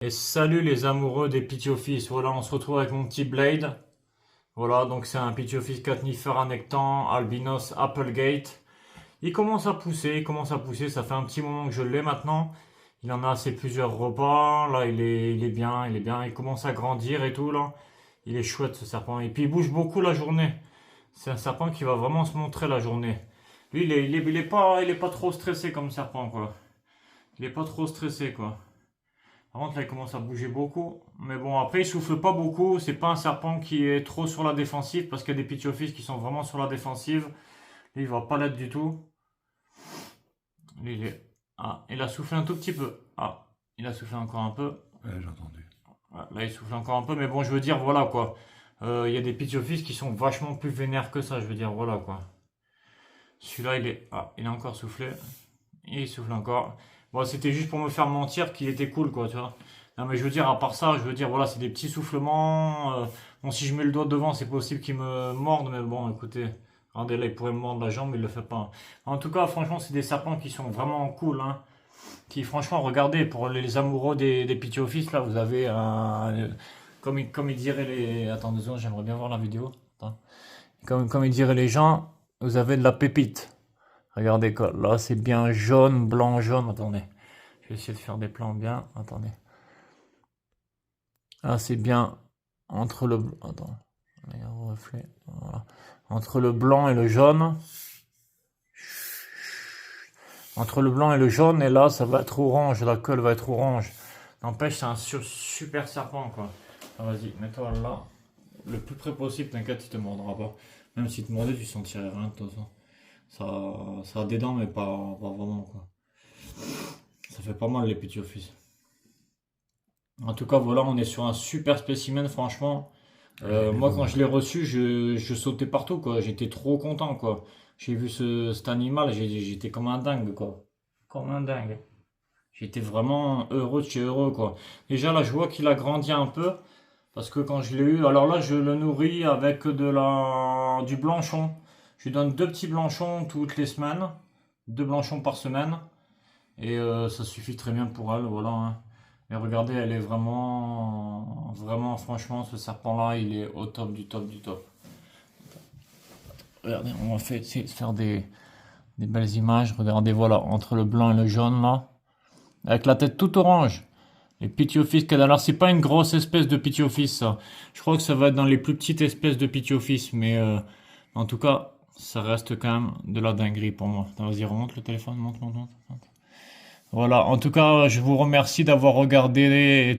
Et salut les amoureux des Pituophis. Voilà, on se retrouve avec mon petit Blade. Voilà, donc c'est un Pituophis catnifère annectant, albinos Applegate. Il commence à pousser, ça fait un petit moment que je l'ai maintenant. Il en a assez plusieurs repas, là il est bien, il est bien, il commence à grandir et tout là. Il est chouette ce serpent. Et puis il bouge beaucoup la journée. C'est un serpent qui va vraiment se montrer la journée. Lui il est pas trop stressé comme serpent quoi. Il est pas trop stressé quoi. Par contre, là, il commence à bouger beaucoup. Mais bon, après, il souffle pas beaucoup. C'est pas un serpent qui est trop sur la défensive parce qu'il y a des Pituophis qui sont vraiment sur la défensive. Lui, il va pas l'être du tout. Lui, Ah, il a soufflé un tout petit peu. Ah, il a soufflé encore un peu. Ouais, j'ai entendu. Ah, là, il souffle encore un peu. Mais bon, je veux dire, voilà quoi. Il y a des Pituophis qui sont vachement plus vénères que ça. Je veux dire, voilà quoi. Celui-là, il a encore soufflé. Et il souffle encore. Bon, c'était juste pour me faire mentir qu'il était cool, quoi, tu vois. Non, mais je veux dire, à part ça, je veux dire, voilà, c'est des petits soufflements. Bon, si je mets le doigt devant, c'est possible qu'il me morde, mais bon, écoutez, regardez là, il pourrait me mordre la jambe, il le fait pas. En tout cas, franchement, c'est des serpents qui sont vraiment cool, hein. Qui, franchement, regardez, pour les amoureux des Pituophis, là, vous avez un. Comme ils diraient les. Attends 2 secondes, j'aimerais bien voir la vidéo. Attends. Comme ils diraient les gens, vous avez de la pépite. Regardez quoi, là c'est bien jaune, blanc, jaune. Attendez, je vais essayer de faire des plans bien. Attendez. Là c'est bien entre le. Attends, meilleur reflet. Voilà. Entre le blanc et le jaune. Entre le blanc et le jaune, et là ça va être orange, la queue va être orange. N'empêche, c'est un super serpent quoi. Ah, vas-y, mets-toi là. Le plus près possible, t'inquiète, il te mordra pas. Même s'il te mordait, tu sentirais rien de toute façon. Ça a des dents, mais pas vraiment quoi. Ça fait pas mal les petits offices. En tout cas, voilà, on est sur un super spécimen, franchement. Ouais, il est Moi, beau, quand hein. je l'ai reçu, je sautais partout, quoi. J'étais trop content, quoi. J'ai vu cet animal, j'étais comme un dingue, quoi. Comme un dingue. J'étais vraiment heureux de chez heureux, quoi. Déjà, là, je vois qu'il a grandi un peu. Parce que quand je l'ai eu, alors là, je le nourris avec du blanchon. Je lui donne 2 petits blanchons toutes les semaines. 2 blanchons par semaine. Et ça suffit très bien pour elle, voilà, hein. Et regardez, elle est vraiment, franchement, ce serpent-là, il est au top du top du top. Regardez, on va essayer de faire des belles images. Regardez, voilà, entre le blanc et le jaune, là. Avec la tête toute orange. Les Pituophis qu'elle a. Alors, c'est pas une grosse espèce de Pituophis, ça. Je crois que ça va être dans les plus petites espèces de Pituophis, mais en tout cas, ça reste quand même de la dinguerie pour moi. Attends, vas-y, remonte le téléphone, monte. Voilà, en tout cas, je vous remercie d'avoir regardé